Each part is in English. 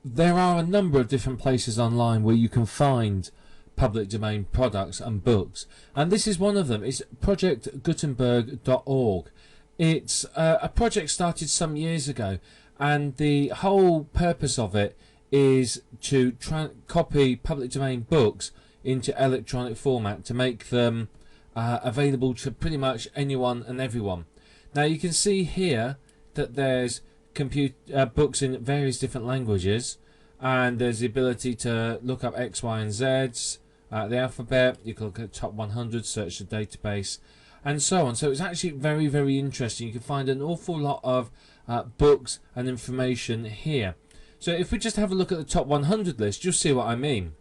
there are a number of different places online where you can find public domain products and books, and this is one of them. It's projectgutenberg.org. It's a project started some years ago, and the whole purpose of it is to copy public domain books into electronic format to make them available to pretty much anyone and everyone. Now you can see here that there's books in various different languages, and there's the ability to look up X, Y and Z's, the alphabet. You can look at top 100, search the database, and so on. So it's actually very, very interesting. You can find an awful lot of books and information here. So if we just have a look at the top 100 list, you'll see what I mean.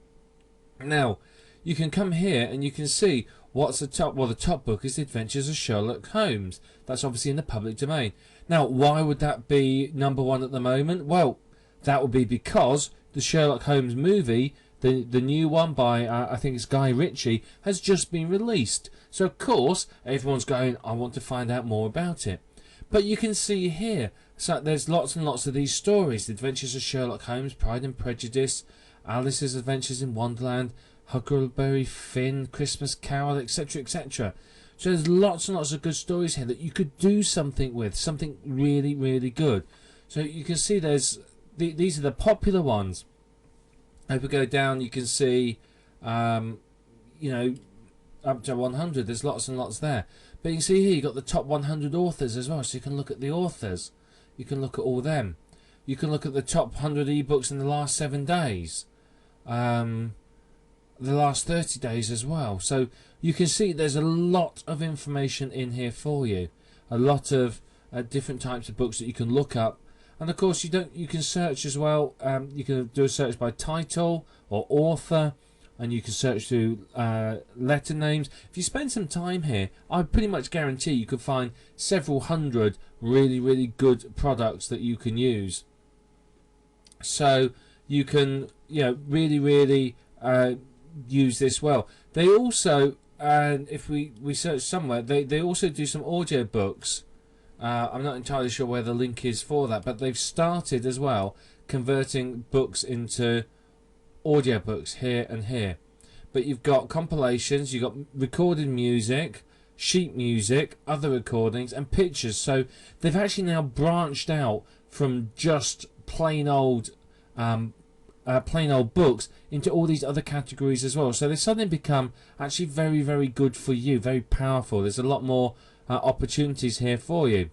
Now you can come here and you can see what's the top. Well, the top book is The Adventures of Sherlock Holmes. That's obviously in the public domain. Now, why would that be number one at the moment? Well, that would be because the Sherlock Holmes movie, the new one by, I think it's Guy Ritchie, has just been released. So, of course, everyone's going, I want to find out more about it. But you can see here, so there's lots and lots of these stories. The Adventures of Sherlock Holmes, Pride and Prejudice, Alice's Adventures in Wonderland, Huckleberry Finn, Christmas Carol, etc., etc. So there's lots and lots of good stories here that you could do something with, something really, really good. So you can see these are the popular ones. If we go down, you can see, you know, up to 100. There's lots and lots there. But you can see here you've got the top 100 authors as well. So you can look at the authors. You can look at all them. You can look at the top 100 ebooks in the last 7 days. The last 30 days as well. So you can see there's a lot of information in here for you. A lot of different types of books that you can look up. And of course you can search as well. You can do a search by title or author, and you can search through letter names. If you spend some time here, I pretty much guarantee you could find several hundred really, really good products that you can use. So you can, you know, really, really use this well. They also, and if we search somewhere, they also do some audio books. I'm not entirely sure where the link is for that, but they've started as well converting books into audiobooks here and here. But you've got compilations, you've got recorded music, sheet music, other recordings and pictures. So they've actually now branched out from just plain old books into all these other categories as well. So they suddenly become actually very, very good for you, very powerful. There's a lot more opportunities here for you.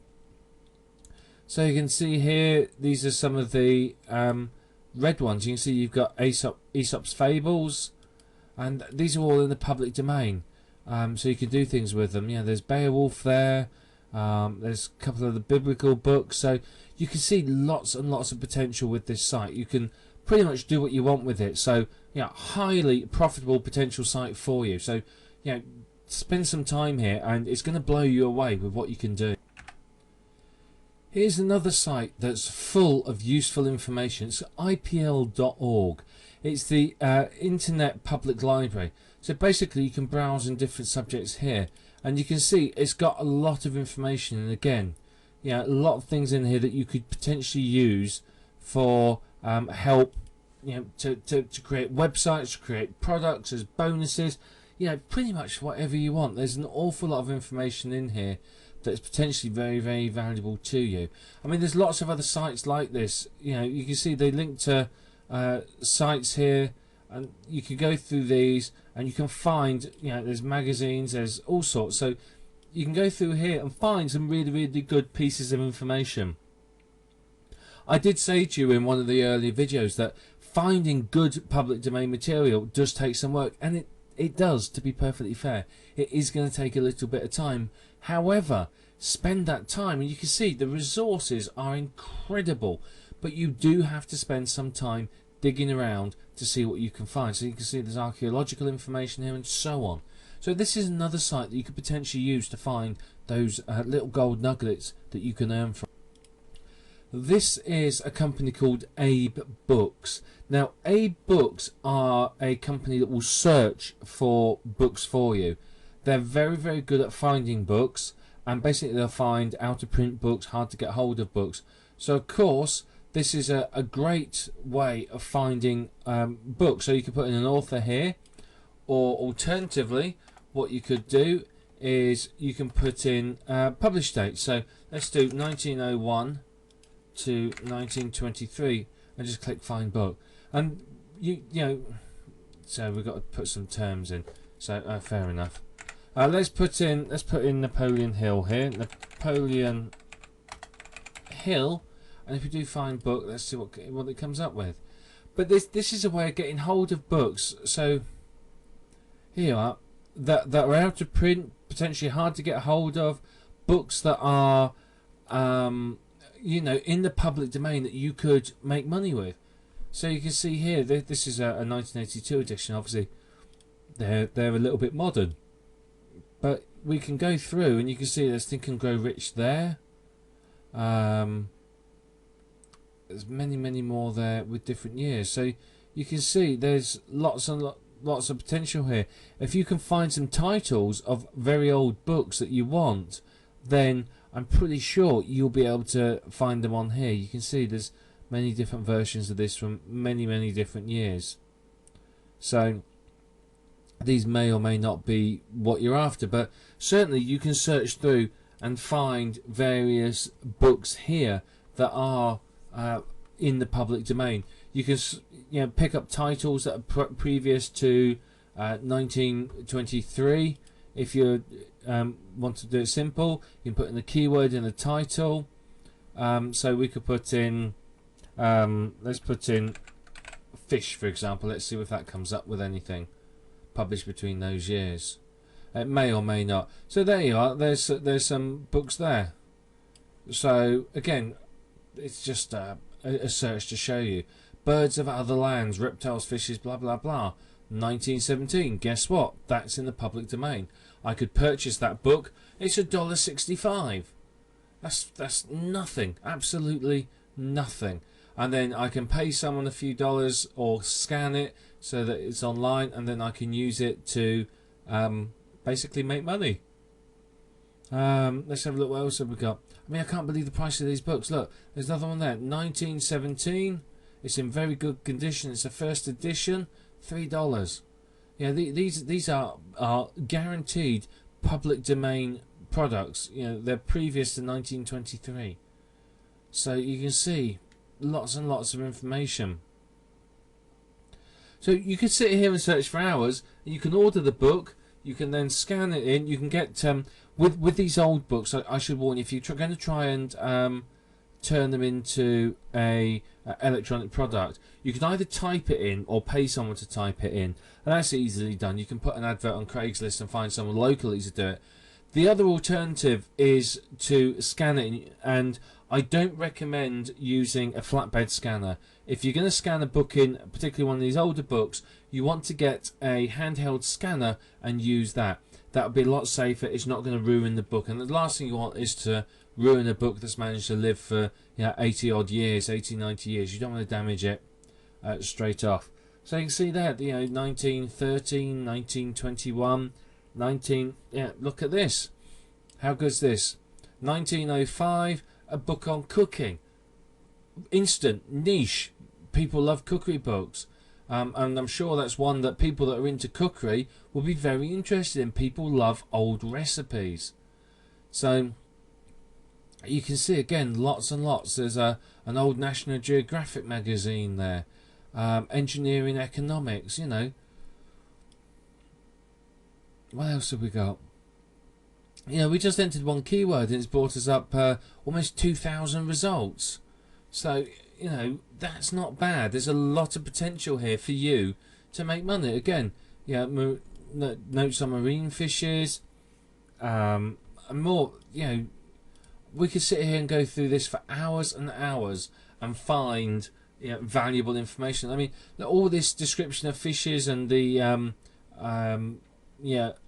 So you can see here, these are some of the red ones. You can see you've got Aesop's Fables, and these are all in the public domain. So you can do things with them. Yeah, there's Beowulf there. There's a couple of the biblical books. So you can see lots and lots of potential with this site. You can pretty much do what you want with it. So, yeah, highly profitable potential site for you. So, you know, spend some time here and it's going to blow you away with what you can do. Here's another site that's full of useful information. It's IPL.org. It's the Internet Public Library. So basically you can browse in different subjects here, and you can see it's got a lot of information, and again, yeah, a lot of things in here that you could potentially use for help, you know, to create websites, to create products as bonuses, you know, pretty much whatever you want. There's an awful lot of information in here that's potentially very, very valuable to you. I mean, there's lots of other sites like this. You know, you can see they link to sites here, and you can go through these and you can find, you know, there's magazines, there's all sorts. So you can go through here and find some really, really good pieces of information. I did say to you in one of the earlier videos that finding good public domain material does take some work, and it does, to be perfectly fair. It is going to take a little bit of time. However, spend that time, and you can see the resources are incredible, but you do have to spend some time digging around to see what you can find. So you can see there's archaeological information here and so on. So this is another site that you could potentially use to find those little gold nuggets that you can earn from. This is a company called Abe Books. Now, Abe Books are a company that will search for books for you. They're very, very good at finding books, and basically they'll find out of print books, hard to get hold of books. So of course this is a great way of finding books. So you could put in an author here, or alternatively, what you could do is you can put in published date. So let's do 1901 to 1923, and just click find book. And you know, so we've got to put some terms in. So fair enough. Let's put in Napoleon Hill here. Napoleon Hill, and if we do find book, let's see what it comes up with. But this is a way of getting hold of books. So here you are, that are out of print, potentially hard to get hold of, books that are you know, in the public domain that you could make money with. So you can see here, this is a 1982 edition. Obviously they're a little bit modern, but we can go through and you can see there's Think and Grow Rich there. There's many more there with different years. So you can see there's lots of potential here. If you can find some titles of very old books that you want, then I'm pretty sure you'll be able to find them on here. You can see there's many different versions of this from many different years. So these may or may not be what you're after, but certainly you can search through and find various books here that are in the public domain. You can pick up titles that are previous to 1923. If you want to do it simple, you can put in the keyword in the title. So we could put in, let's put in fish, for example. Let's see if that comes up with anything published between those years. It may or may not. So there you are. There's some books there. So again, it's just a search to show you. Birds of Other Lands, Reptiles, Fishes, blah blah blah. 1917. Guess what? That's in the public domain. I could purchase that book. It's $1.65. That's nothing. Absolutely nothing. And then I can pay someone a few dollars or scan it so that it's online, and then I can use it to basically make money. Let's have a look. What else have we got? I mean, I can't believe the price of these books. Look, there's another one there. 1917. It's in very good condition. It's a first edition. $3. Yeah, these are guaranteed public domain products. You know, they're previous to 1923. So you can see lots and lots of information. So you could sit here and search for hours. You can order the book. You can then scan it in. You can get with these old books. I should warn you, if you're going to try and turn them into a electronic product, you can either type it in or pay someone to type it in, and that's easily done. You can put an advert on Craigslist and find someone locally to do it. The other alternative is to scan it in, and I don't recommend using a flatbed scanner. If you're going to scan a book in, particularly one of these older books, you want to get a handheld scanner and use that. That would be a lot safer. It's not going to ruin the book, and the last thing you want is to ruin a book that's managed to live for 80 odd years, 80, 90 years. You don't want to damage it straight off. So you can see that, 1913, 1921, look at this. How good's this? 1905, a book on cooking. Instant, niche. People love cookery books. And I'm sure that's one that people that are into cookery will be very interested in. People love old recipes. So you can see again lots and lots. There's an old National Geographic magazine there. Engineering, economics, What else have we got? We just entered one keyword and it's brought us up almost 2,000 results. So, that's not bad. There's a lot of potential here for you to make money. Again, notes on marine fishes, and more, we could sit here and go through this for hours and hours and find valuable information. I mean, all this description of fishes and the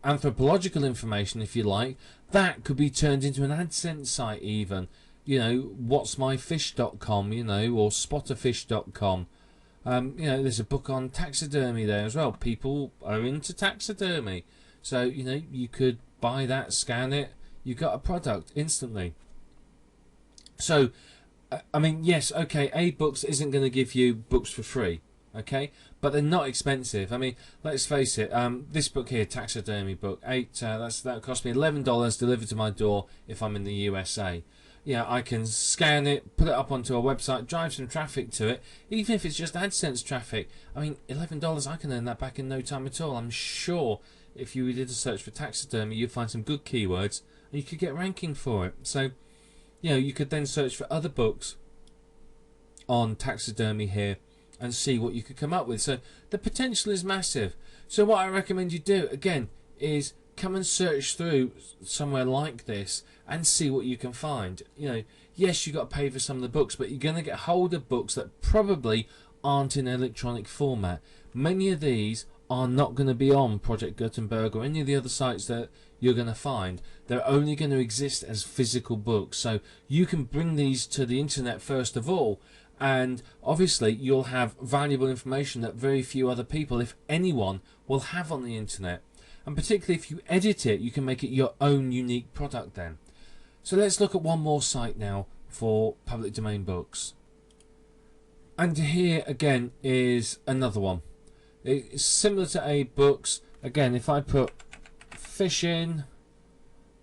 anthropological information, if you like, that could be turned into an AdSense site even. Whatsmyfish.com, or spotterfish.com. There's a book on taxidermy there as well. People are into taxidermy. So, you could buy that, scan it, you got a product instantly. So, I mean, yes, okay, A-Books isn't going to give you books for free, okay, but they're not expensive. I mean, let's face it. This book here, taxidermy book, that cost me $11 delivered to my door if I'm in the USA. Yeah, I can scan it, put it up onto a website, drive some traffic to it, even if it's just AdSense traffic. I mean, $11, I can earn that back in no time at all. I'm sure if you did a search for taxidermy, you'd find some good keywords and you could get ranking for it. So, you know, you could then search for other books on taxidermy here and see what you could come up with. So the potential is massive. So what I recommend you do, again, is come and search through somewhere like this and see what you can find. You know, yes, you've got to pay for some of the books, but you're going to get hold of books that probably aren't in electronic format. Many of these are not going to be on Project Gutenberg or any of the other sites that you're going to find. They're only going to exist as physical books. So you can bring these to the internet first of all, and obviously you'll have valuable information that very few other people, if anyone, will have on the internet. And particularly if you edit it, you can make it your own unique product then. So let's look at one more site now for public domain books. And here again is another one. It's similar to A-Books. Again, if I put fishing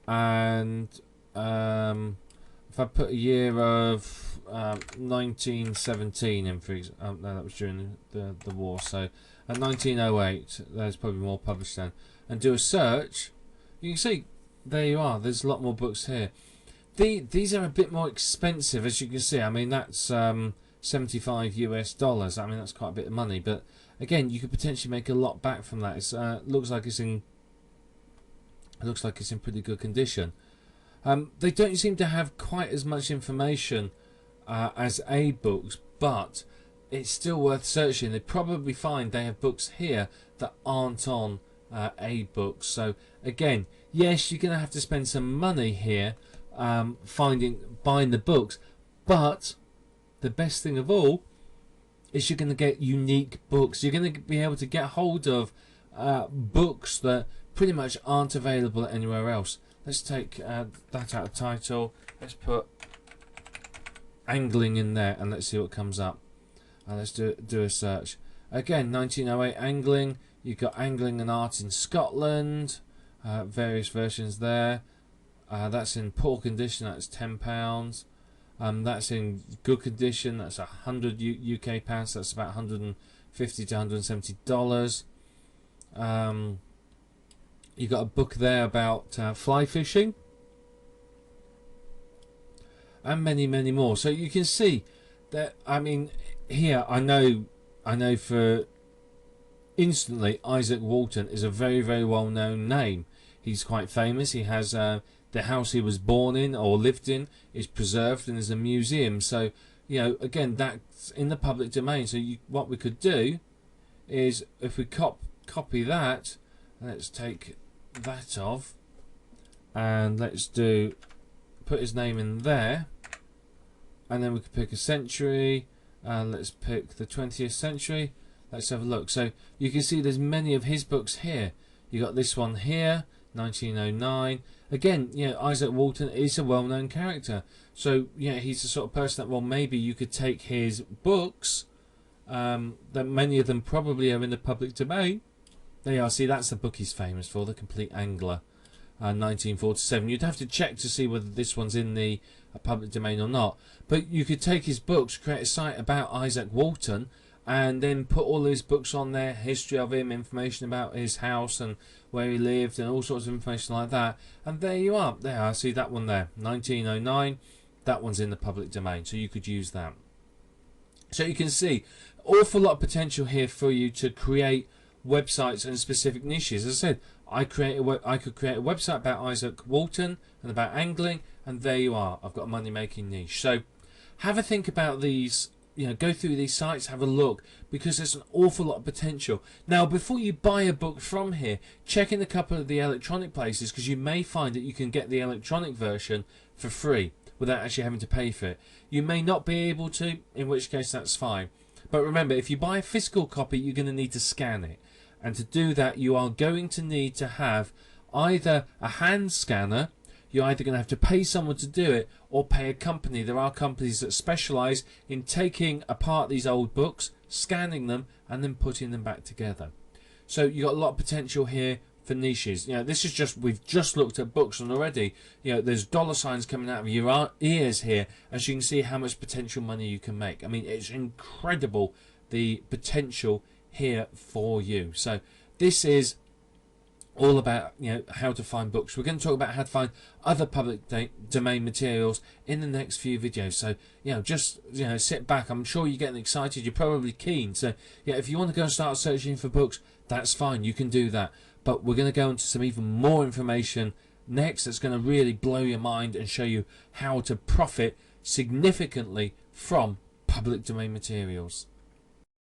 and if I put a year of 1917 in, for example, no, that was during the war, so at 1908, there's probably more published then, and do a search, you can see there you are. There's a lot more books here. These are a bit more expensive, as you can see. I mean, that's $75 US. I mean, that's quite a bit of money, but again, you could potentially make a lot back from that. It's looks like it's in pretty good condition. They don't seem to have quite as much information as A-Books, but it's still worth searching. They probably find they have books here that aren't on A-Books. So again, yes, you're going to have to spend some money here buying the books, but the best thing of all is you're going to get unique books. You're going to be able to get hold of books that pretty much aren't available anywhere else. Let's take that out of title. Let's put angling in there and let's see what comes up. Let's do a search. Again, 1908 angling. You've got angling and art in Scotland. Various versions there. That's in poor condition. That's £10. That's in good condition. That's 100 UK pounds. That's about $150 to $170. You got a book there about fly fishing, and many more. So you can see that. I mean, here I know for instantly Isaac Walton is a very well known name. He's quite famous. He has the house he was born in or lived in is preserved and is a museum. So you know, again, that's in the public domain. So what we could do is, if we copy that, let's take that off, and let's put his name in there, and then we could pick a century, and let's pick the 20th century. Let's have a look. So you can see there's many of his books here. You got this one here, 1909. Again, you know, Isaac Walton is a well-known character. So yeah, he's the sort of person that, well, maybe you could take his books, that many of them probably are in the public domain. There you are. See, that's the book he's famous for, The Complete Angler, 1947. You'd have to check to see whether this one's in the public domain or not. But you could take his books, create a site about Isaac Walton, and then put all his books on there, history of him, information about his house and where he lived, and all sorts of information like that. And there you are. There, I see that one there, 1909. That one's in the public domain, so you could use that. So you can see, awful lot of potential here for you to create websites and specific niches. As I said, I could create a website about Isaac Walton and about angling, and there you are. I've got a money-making niche. So have a think about these. You know, go through these sites, have a look, because there's an awful lot of potential. Now, before you buy a book from here, check in a couple of the electronic places, because you may find that you can get the electronic version for free without actually having to pay for it. You may not be able to, in which case that's fine. But remember, if you buy a physical copy, you're going to need to scan it. And to do that, you are going to need to have either a hand scanner, you're either going to have to pay someone to do it or pay a company. There are companies that specialise in taking apart these old books, scanning them, and then putting them back together. So you've got a lot of potential here for niches. You know, this is just, we've just looked at books, and already, you know, there's dollar signs coming out of your ears here, as you can see how much potential money you can make. I mean, it's incredible, the potential here for you. So this is all about, you know, how to find books. We're going to talk about how to find other public domain materials in the next few videos. So, you know, just, you know, sit back. I'm sure you're getting excited. You're probably keen. So, yeah, if you want to go and start searching for books, that's fine. You can do that. But we're going to go into some even more information next that's going to really blow your mind and show you how to profit significantly from public domain materials.